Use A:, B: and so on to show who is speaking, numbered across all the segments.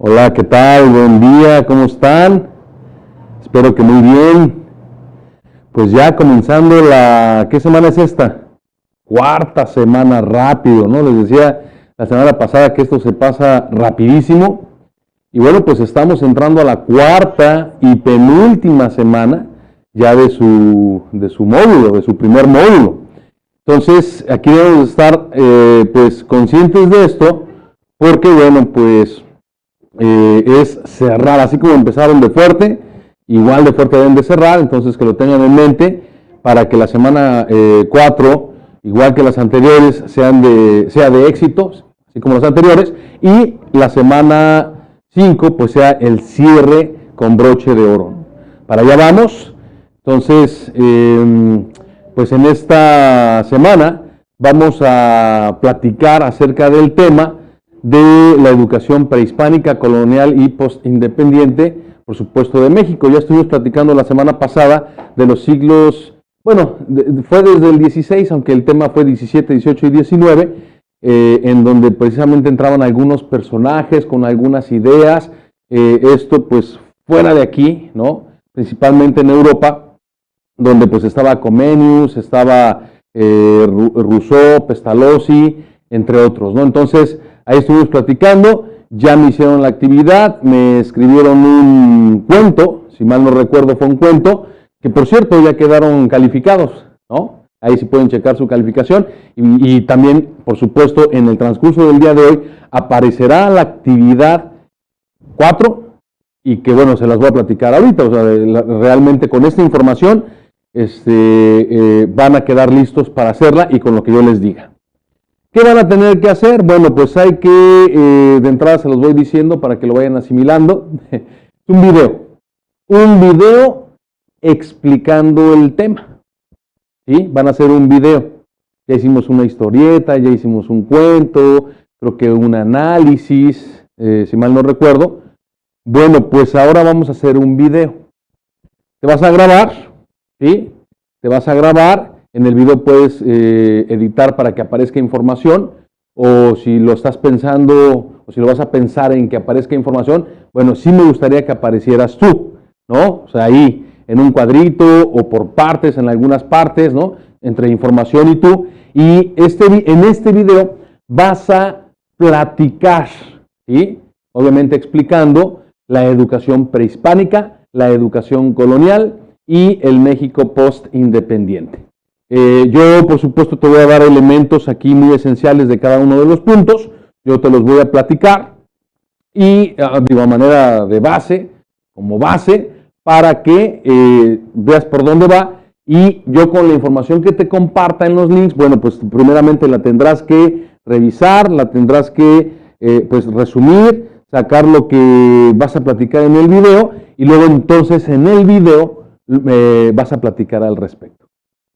A: Hola, ¿qué tal? Buen día, ¿cómo están? Espero que muy bien. Pues ya comenzando ¿qué semana es esta? Cuarta semana, rápido, ¿no? Les decía la semana pasada que esto se pasa rapidísimo. Y bueno, pues estamos entrando a la cuarta y penúltima semana ya de su módulo, de su primer módulo. Entonces, aquí debemos estar pues conscientes de esto, porque bueno, pues es cerrar, así como empezaron de fuerte, igual de fuerte deben de cerrar, entonces que lo tengan en mente para que la semana 4, igual que las anteriores, sea de éxito, así como las anteriores, y la semana 5 pues sea el cierre con broche de oro. Para allá vamos. Entonces, pues en esta semana vamos a platicar acerca del tema de la educación prehispánica, colonial y postindependiente, por supuesto, de México. Ya estuvimos platicando la semana pasada de los siglos, bueno, fue desde el 16, aunque el tema fue 17, 18 y 19, en donde precisamente entraban algunos personajes con algunas ideas, esto pues fuera de aquí, ¿no? Principalmente en Europa, donde pues estaba Comenius, estaba Rousseau, Pestalozzi, entre otros, ¿no? Entonces, ahí estuvimos platicando, ya me hicieron la actividad, me escribieron un cuento, si mal no recuerdo fue un cuento, que por cierto ya quedaron calificados, ¿no? Ahí sí pueden checar su calificación y también, por supuesto, en el transcurso del día de hoy aparecerá la actividad 4 y que bueno, se las voy a platicar ahorita, o sea, realmente con esta información van a quedar listos para hacerla y con lo que yo les diga. ¿Qué van a tener que hacer? Bueno, pues hay que, de entrada se los voy diciendo para que lo vayan asimilando, un video explicando el tema, ¿sí? Van a hacer un video. Ya hicimos una historieta, ya hicimos un cuento, creo que un análisis, si mal no recuerdo. Bueno, pues ahora vamos a hacer un video. Te vas a grabar, ¿sí? Te vas a grabar. En el video puedes editar para que aparezca información, o si lo estás pensando, o si lo vas a pensar en que aparezca información, bueno, sí me gustaría que aparecieras tú, ¿no? O sea, ahí, en un cuadrito, o por partes, en algunas partes, ¿no? Entre información y tú. Y en este video vas a platicar, ¿sí? Obviamente explicando la educación prehispánica, la educación colonial y el México post-independiente. Yo, por supuesto, te voy a dar elementos aquí muy esenciales de cada uno de los puntos. Yo te los voy a platicar y digo, a manera de base, como base, para que veas por dónde va. Y yo con la información que te comparta en los links, bueno, pues primeramente la tendrás que revisar, la tendrás que pues resumir, sacar lo que vas a platicar en el video y luego entonces en el video vas a platicar al respecto.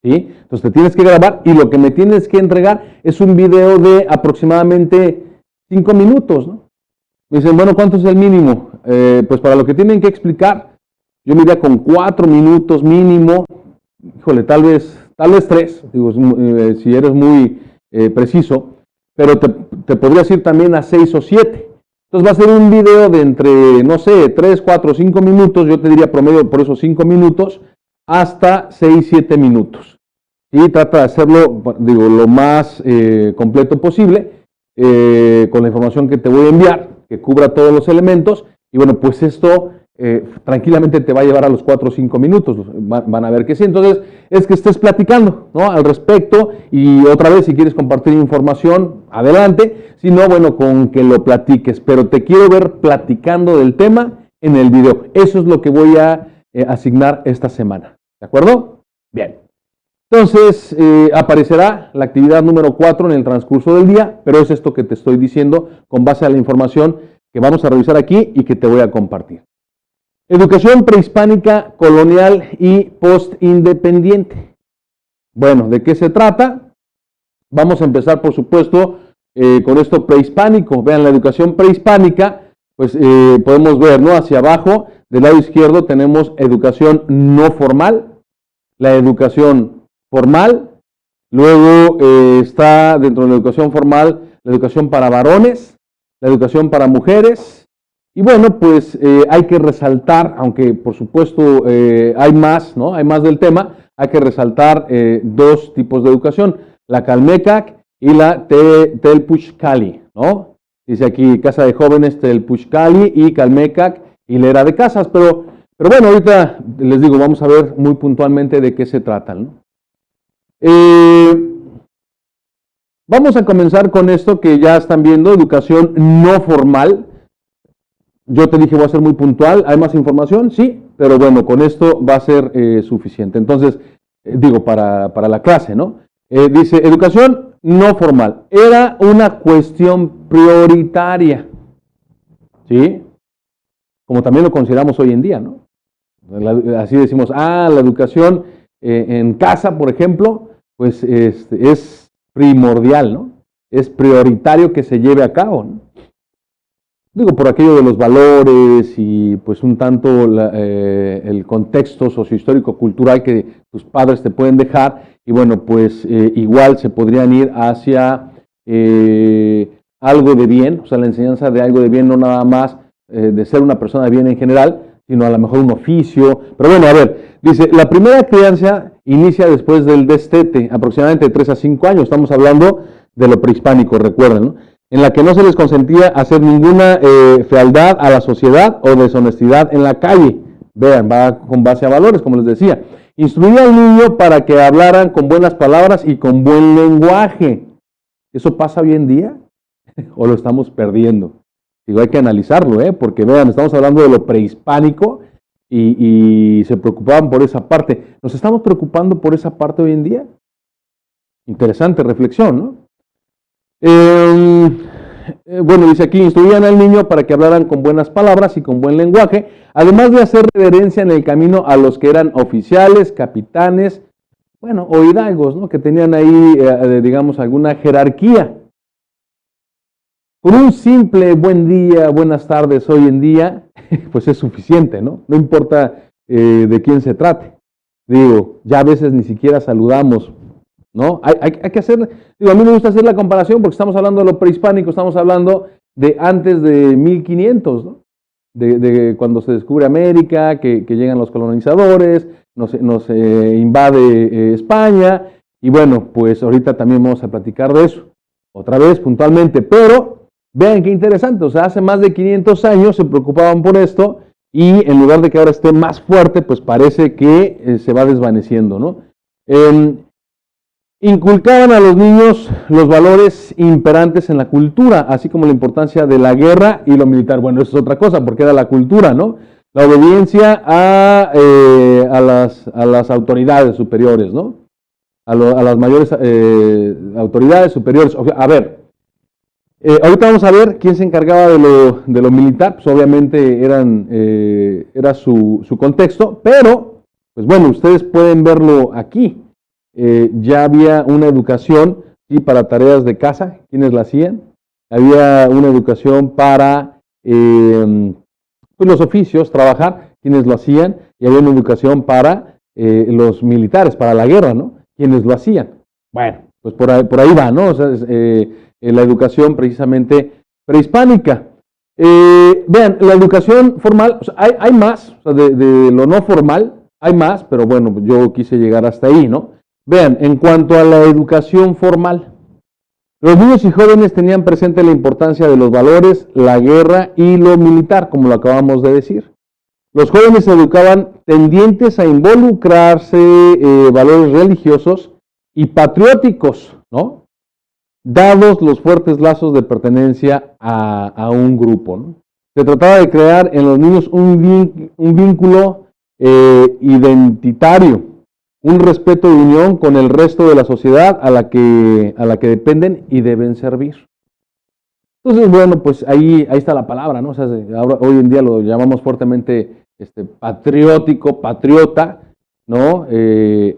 A: ¿Sí? Entonces te tienes que grabar y lo que me tienes que entregar es un video de aproximadamente 5 minutos, ¿no? Me dicen, bueno, ¿cuánto es el mínimo? Pues para lo que tienen que explicar, yo me iría con 4 minutos mínimo, híjole, tal vez 3, digo, si eres muy preciso, pero te podrías ir también a 6 o 7. Entonces va a ser un video de entre, no sé, 3, 4, 5 minutos, yo te diría promedio por esos 5 minutos, hasta 6, 7 minutos. Y trata de hacerlo, digo, lo más completo posible, con la información que te voy a enviar, que cubra todos los elementos, y bueno, pues esto tranquilamente te va a llevar a los 4 o 5 minutos, van a ver que sí. Entonces, es que estés platicando, ¿no?, al respecto, y otra vez, si quieres compartir información, adelante, si no, bueno, con que lo platiques, pero te quiero ver platicando del tema en el video. Eso es lo que voy a asignar esta semana, ¿de acuerdo? Bien. Entonces, aparecerá la actividad número 4 en el transcurso del día, pero es esto que te estoy diciendo con base a la información que vamos a revisar aquí y que te voy a compartir. Educación prehispánica, colonial y postindependiente. Bueno, ¿de qué se trata? Vamos a empezar, por supuesto, con esto prehispánico. Vean, la educación prehispánica, pues podemos ver, ¿no? Hacia abajo, del lado izquierdo, tenemos educación no formal, la educación formal, luego está dentro de la educación formal la educación para varones, la educación para mujeres, Y bueno, pues hay que resaltar, aunque por supuesto hay más, ¿no? Hay más del tema, hay que resaltar dos tipos de educación, la Calmecac y la Telpuxcali, ¿no? Dice aquí Casa de Jóvenes Telpuxcali y Calmecac, hilera de casas, pero bueno, ahorita les digo, vamos a ver muy puntualmente de qué se tratan, ¿no? Vamos a comenzar con esto que ya están viendo, educación no formal. Yo te dije, voy a ser muy puntual, ¿hay más información? Sí, pero bueno, con esto va a ser suficiente. Entonces, digo, para la clase, ¿no? Dice, educación no formal. Era una cuestión prioritaria, ¿sí? Como también lo consideramos hoy en día, ¿no? Así decimos, la educación en casa, por ejemplo, pues es primordial, ¿no? Es prioritario que se lleve a cabo, ¿no? Digo, por aquello de los valores y pues un tanto el contexto sociohistórico cultural que tus padres te pueden dejar, y bueno, pues igual se podrían ir hacia algo de bien, o sea, la enseñanza de algo de bien, no nada más de ser una persona de bien en general, sino a lo mejor un oficio. Pero bueno, a ver, dice, la primera crianza inicia después del destete, aproximadamente de 3 a 5 años, estamos hablando de lo prehispánico, recuerden, ¿no? En la que no se les consentía hacer ninguna fealdad a la sociedad o deshonestidad en la calle. Vean, va con base a valores, como les decía. Instruía al niño para que hablaran con buenas palabras y con buen lenguaje. ¿Eso pasa hoy en día? ¿O lo estamos perdiendo? Digo, hay que analizarlo, porque vean, estamos hablando de lo prehispánico y se preocupaban por esa parte. ¿Nos estamos preocupando por esa parte hoy en día? Interesante reflexión, ¿no? Bueno, dice aquí, instruían al niño para que hablaran con buenas palabras y con buen lenguaje, además de hacer reverencia en el camino a los que eran oficiales, capitanes, bueno, o hidalgos, ¿no? Que tenían ahí, digamos, alguna jerarquía. Con un simple buen día, buenas tardes hoy en día, pues es suficiente, ¿no? No importa de quién se trate. Digo, ya a veces ni siquiera saludamos, ¿no? Hay que hacer, digo, a mí me gusta hacer la comparación porque estamos hablando de lo prehispánico, estamos hablando de antes de 1500, ¿no? De cuando se descubre América, que llegan los colonizadores, nos invade España, y bueno, pues ahorita también vamos a platicar de eso, otra vez puntualmente, pero vean qué interesante, o sea, hace más de 500 años se preocupaban por esto, y en lugar de que ahora esté más fuerte, pues parece que se va desvaneciendo, ¿no? Inculcaban a los niños los valores imperantes en la cultura, así como la importancia de la guerra y lo militar. Bueno, eso es otra cosa, porque era la cultura, ¿no? La obediencia a las autoridades superiores, ¿no? A las mayores autoridades superiores. A ver, ahorita vamos a ver quién se encargaba de lo militar, pues obviamente era su contexto, pero, pues bueno, ustedes pueden verlo aquí. Ya había una educación, ¿sí? Para tareas de casa, ¿quiénes la hacían? Había una educación para pues los oficios, trabajar, ¿quiénes lo hacían? Y había una educación para los militares, para la guerra, ¿no? ¿Quiénes lo hacían? Bueno, pues por ahí va, ¿no? O sea, la educación precisamente prehispánica. Vean, la educación formal, o sea, hay más, o sea, de lo no formal, hay más, pero bueno, yo quise llegar hasta ahí, ¿no? Vean, en cuanto a la educación formal, los niños y jóvenes tenían presente la importancia de los valores, la guerra y lo militar, como lo acabamos de decir. Los jóvenes se educaban tendientes a involucrarse valores religiosos y patrióticos, ¿no? Dados los fuertes lazos de pertenencia a un grupo, ¿no? Se trataba de crear en los niños un vínculo identitario, un respeto de unión con el resto de la sociedad a la que dependen y deben servir. Entonces, bueno, pues ahí está la palabra, ¿no? O sea, ahora, hoy en día lo llamamos fuertemente patriótico, patriota, ¿no?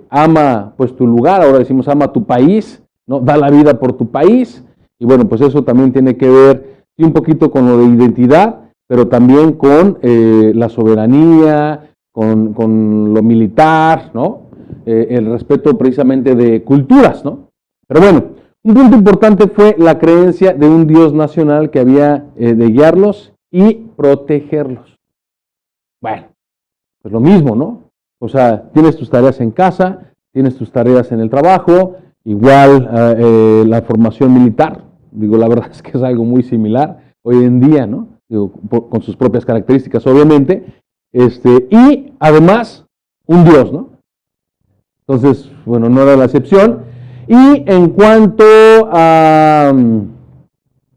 A: Ama pues tu lugar, ahora decimos ama tu país, ¿no? Da la vida por tu país, y bueno, pues eso también tiene que ver sí, un poquito con lo de identidad, pero también con la soberanía, con lo militar, ¿no? El respeto precisamente de culturas, ¿no? Pero bueno, un punto importante fue la creencia de un Dios nacional que había de guiarlos y protegerlos. Bueno, pues lo mismo, ¿no? O sea, tienes tus tareas en casa, tienes tus tareas en el trabajo, igual la formación militar. Digo, la verdad es que es algo muy similar hoy en día, ¿no? Digo, con sus propias características, obviamente. Y además, un Dios, ¿no? Entonces, bueno, no era la excepción. Y en cuanto a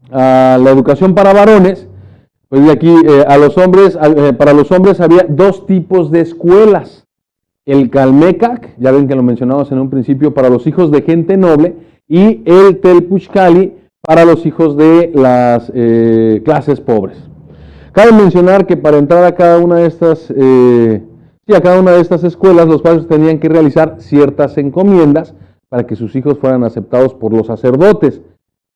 A: la educación para varones, pues de aquí para los hombres había dos tipos de escuelas. El Calmecac, ya ven que lo mencionamos en un principio, para los hijos de gente noble, y el Telpuxcali para los hijos de las clases pobres. Cabe mencionar que para entrar a cada una de estas, a cada una de estas escuelas, los padres tenían que realizar ciertas encomiendas para que sus hijos fueran aceptados por los sacerdotes.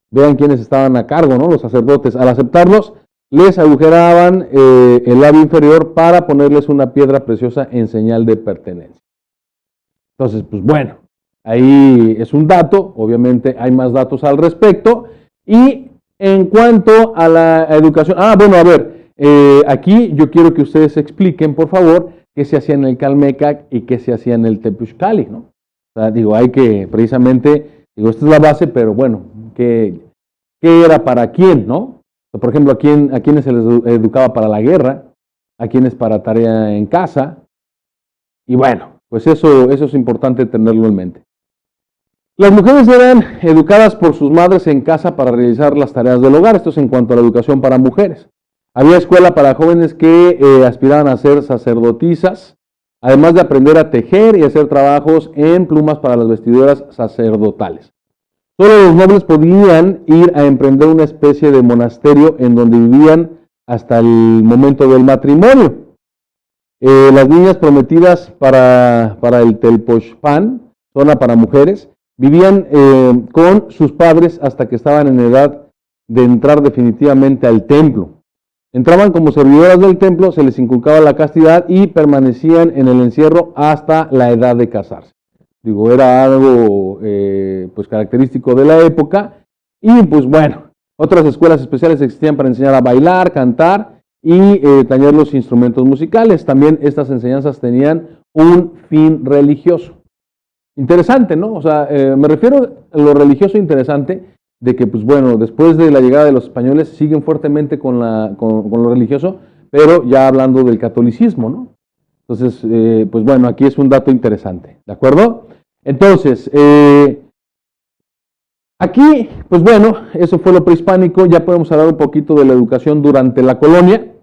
A: Vean quiénes estaban a cargo, ¿no? Los sacerdotes. Al aceptarlos, les agujeraban el labio inferior para ponerles una piedra preciosa en señal de pertenencia. Entonces, pues bueno, ahí es un dato, obviamente hay más datos al respecto. Y en cuanto a la educación, bueno, a ver, aquí yo quiero que ustedes expliquen, por favor, qué se hacía en el Calmecac y qué se hacía en el Telpuxcali, ¿no? O sea, digo, hay que precisamente, digo, esta es la base, pero bueno, ¿qué era para quién, no? Por ejemplo, ¿a quiénes se les educaba para la guerra? ¿A quiénes para tarea en casa? Y bueno, pues eso es importante tenerlo en mente. Las mujeres eran educadas por sus madres en casa para realizar las tareas del hogar. Esto es en cuanto a la educación para mujeres. Había escuela para jóvenes que aspiraban a ser sacerdotisas, además de aprender a tejer y hacer trabajos en plumas para las vestiduras sacerdotales. Solo los nobles podían ir a emprender una especie de monasterio en donde vivían hasta el momento del matrimonio. Las niñas prometidas para el Telpochpan, zona para mujeres, vivían con sus padres hasta que estaban en edad de entrar definitivamente al templo. Entraban como servidoras del templo, se les inculcaba la castidad y permanecían en el encierro hasta la edad de casarse. Digo, era algo pues característico de la época. Y pues bueno, otras escuelas especiales existían para enseñar a bailar, cantar y tañer los instrumentos musicales. También estas enseñanzas tenían un fin religioso. Interesante, ¿no? O sea, me refiero a lo religioso interesante de que, pues bueno, después de la llegada de los españoles siguen fuertemente con lo religioso, pero ya hablando del catolicismo, ¿no? Entonces, pues bueno, aquí es un dato interesante, ¿de acuerdo? Entonces, aquí, pues bueno, eso fue lo prehispánico. Ya podemos hablar un poquito de la educación durante la colonia.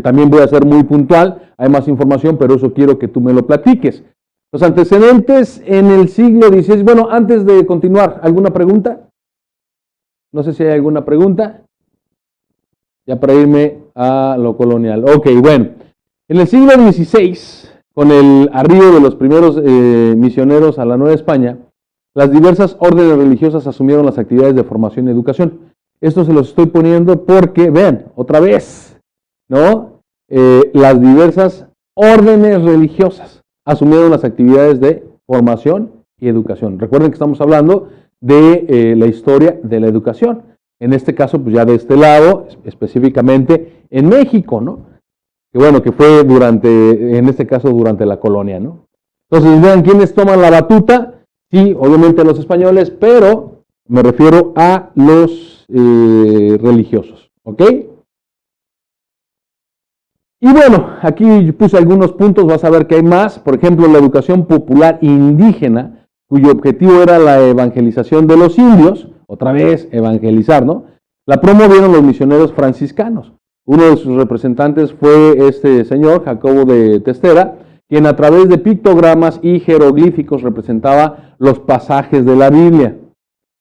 A: También voy a ser muy puntual, hay más información, pero eso quiero que tú me lo platiques. Los antecedentes en el siglo XVI. Bueno, antes de continuar, ¿alguna pregunta? No sé si hay alguna pregunta. Ya para irme a lo colonial. Ok, bueno. En el siglo XVI, con el arribo de los primeros misioneros a la Nueva España, las diversas órdenes religiosas asumieron las actividades de formación y educación. Esto se los estoy poniendo porque, vean, otra vez, ¿no? Las diversas órdenes religiosas asumieron las actividades de formación y educación. Recuerden que estamos hablando de la historia de la educación. En este caso, pues ya de este lado, específicamente en México, ¿no? Que bueno, que fue en este caso, durante la colonia, ¿no? Entonces, vean quiénes toman la batuta. Sí, obviamente los españoles, pero me refiero a los religiosos, ¿ok? Y bueno, aquí puse algunos puntos, vas a ver que hay más. Por ejemplo, la educación popular indígena, cuyo objetivo era la evangelización de los indios, otra vez evangelizar, ¿no? La promovieron los misioneros franciscanos. Uno de sus representantes fue este señor, Jacobo de Testera, quien a través de pictogramas y jeroglíficos representaba los pasajes de la Biblia.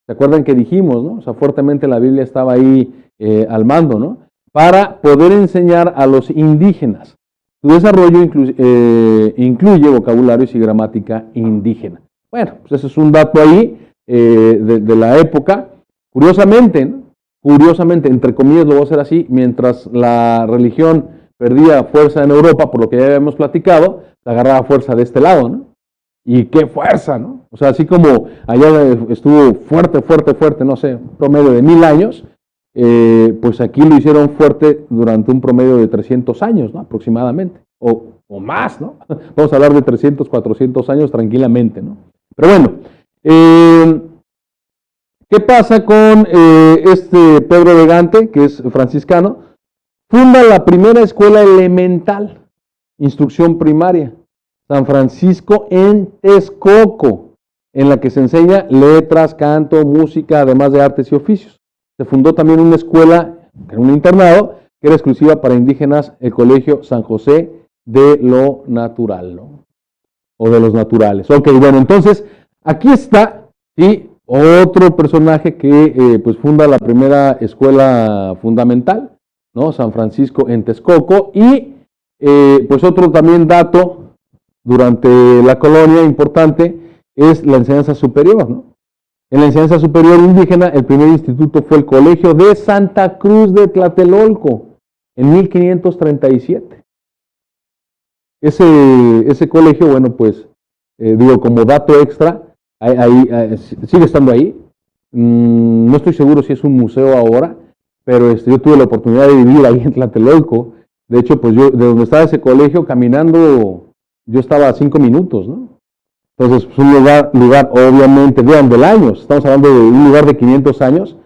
A: ¿Se acuerdan que dijimos, no? O sea, fuertemente la Biblia estaba ahí al mando, ¿no? Para poder enseñar a los indígenas. Su desarrollo incluye vocabularios y gramática indígena. Bueno, pues eso es un dato ahí de la época. Curiosamente, ¿no? Entre comillas lo voy a hacer así, mientras la religión perdía fuerza en Europa, por lo que ya habíamos platicado, agarraba fuerza de este lado, ¿no? Y qué fuerza, ¿no? O sea, así como allá estuvo fuerte, no sé, un promedio de 1000 años, pues aquí lo hicieron fuerte durante un promedio de 300 años, ¿no? Aproximadamente, o más, ¿no? Vamos a hablar de 300, 400 años tranquilamente, ¿no? Pero bueno, ¿qué pasa con este Pedro de Gante, que es franciscano? Funda la primera escuela elemental, instrucción primaria, San Francisco en Texcoco, en la que se enseña letras, canto, música, además de artes y oficios. Se fundó también una escuela, un internado, que era exclusiva para indígenas, el Colegio San José de lo Natural, ¿no? O de los naturales. Ok, bueno, entonces, aquí está, ¿sí? Otro personaje que pues funda la primera escuela fundamental, ¿no? San Francisco en Texcoco, y pues otro también dato durante la colonia importante es la enseñanza superior, ¿no? En la enseñanza superior indígena, el primer instituto fue el Colegio de Santa Cruz de Tlatelolco, en 1537. Ese colegio, bueno, pues, digo, como dato extra, sigue estando ahí. No estoy seguro si es un museo ahora, pero yo tuve la oportunidad de vivir ahí en Tlatelolco. De hecho, pues yo, de donde estaba ese colegio, caminando, yo estaba a 5 minutos, ¿no? Entonces, pues un lugar obviamente, del año, estamos hablando de un lugar de 500 años,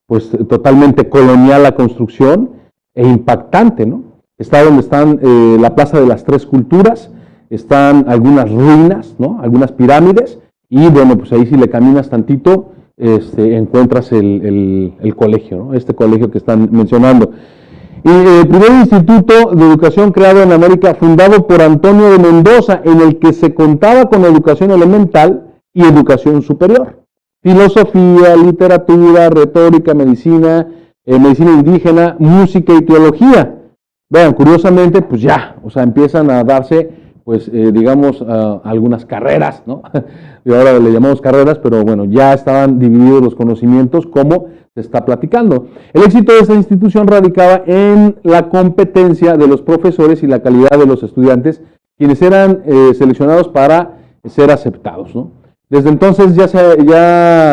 A: pues totalmente colonial la construcción e impactante, ¿no? Está donde están la Plaza de las Tres Culturas, están algunas ruinas, ¿no? Algunas pirámides, y bueno, pues ahí si le caminas tantito, encuentras el colegio, ¿no? Este colegio que están mencionando. Y el primer instituto de educación creado en América, fundado por Antonio de Mendoza, en el que se contaba con educación elemental y educación superior. Filosofía, literatura, retórica, medicina, medicina indígena, música y teología. Vean, curiosamente, pues ya, o sea, empiezan a darse, pues, digamos, algunas carreras, ¿no? Y ahora le llamamos carreras, pero bueno, ya estaban divididos los conocimientos como se está platicando. El éxito de esta institución radicaba en la competencia de los profesores y la calidad de los estudiantes, quienes eran seleccionados para ser aceptados, ¿no? Desde entonces ya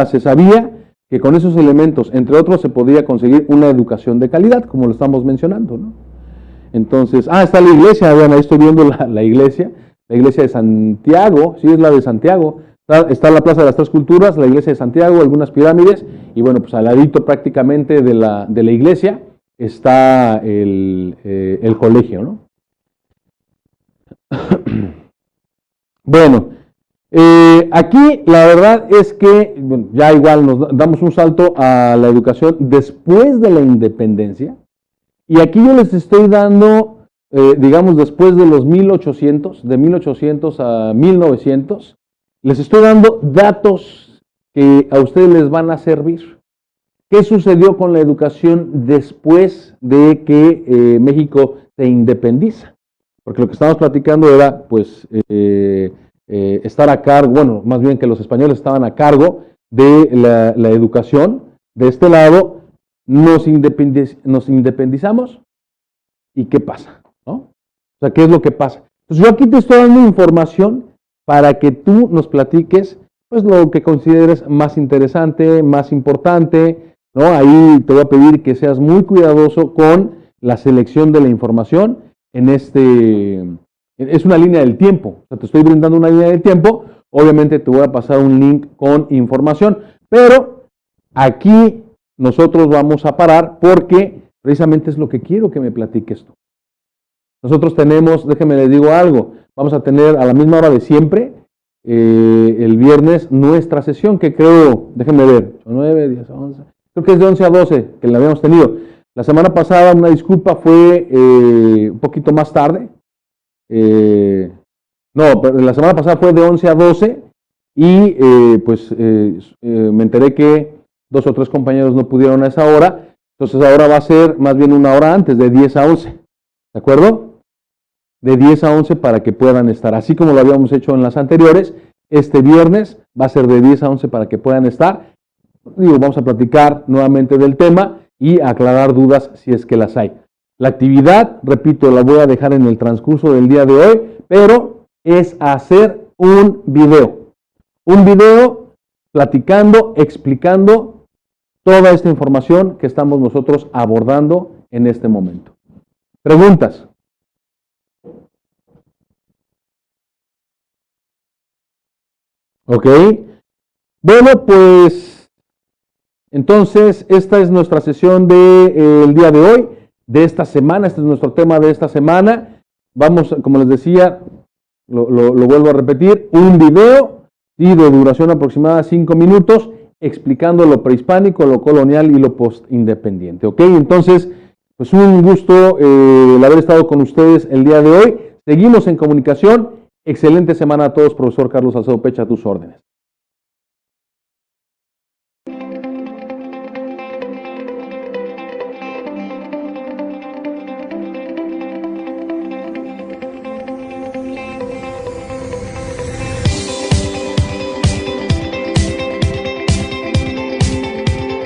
A: se sabía que con esos elementos, entre otros, se podía conseguir una educación de calidad, como lo estamos mencionando, ¿no? Entonces, está la iglesia, vean, ahí estoy viendo la iglesia de Santiago, sí es la de Santiago, está la Plaza de las Tres Culturas, la iglesia de Santiago, algunas pirámides, y bueno, pues al ladito prácticamente de la iglesia está el colegio, ¿no? Bueno, aquí la verdad es que bueno, ya igual nos damos un salto a la educación después de la independencia. Y aquí yo les estoy dando, digamos, después de los 1800, de 1800 a 1900, les estoy dando datos que a ustedes les van a servir. ¿Qué sucedió con la educación después de que México se independiza? Porque lo que estábamos platicando era, pues, estar a cargo, bueno, más bien que los españoles estaban a cargo de la educación. De este lado, nos independizamos, ¿y qué pasa? ¿No? O sea, ¿qué es lo que pasa? Entonces yo aquí te estoy dando información para que tú nos platiques pues lo que consideres más interesante, más importante, ¿no? Ahí te voy a pedir que seas muy cuidadoso con la selección de la información es una línea del tiempo, o sea, te estoy brindando una línea del tiempo, obviamente te voy a pasar un link con información, pero aquí nosotros vamos a parar porque precisamente es lo que quiero que me platiques tú. Nosotros tenemos, déjenme les digo algo, vamos a tener a la misma hora de siempre, el viernes, nuestra sesión que creo, déjenme ver, 9, 10, 11, creo que es de 11 a 12 que la habíamos tenido. La semana pasada, una disculpa, fue un poquito más tarde. No, pero la semana pasada fue de 11 a 12 y me enteré que 2 o 3 compañeros no pudieron a esa hora, entonces ahora va a ser más bien una hora antes, de 10 a 11, ¿de acuerdo? De 10 a 11 para que puedan estar, así como lo habíamos hecho en las anteriores, este viernes va a ser de 10 a 11 para que puedan estar. Digo, vamos a platicar nuevamente del tema y aclarar dudas si es que las hay. La actividad, repito, la voy a dejar en el transcurso del día de hoy, pero es hacer un video. Un video platicando, explicando toda esta información que estamos nosotros abordando en este momento. ¿Preguntas? Ok. Bueno, pues entonces esta es nuestra sesión del día de hoy, de esta semana. Este es nuestro tema de esta semana. Vamos, como les decía, lo vuelvo a repetir, un video y de duración aproximada de 5 minutos explicando lo prehispánico, lo colonial y lo postindependiente. Ok, entonces, pues un gusto el haber estado con ustedes el día de hoy. Seguimos en comunicación. Excelente semana a todos, profesor Carlos Salcedo Pecha, a tus órdenes.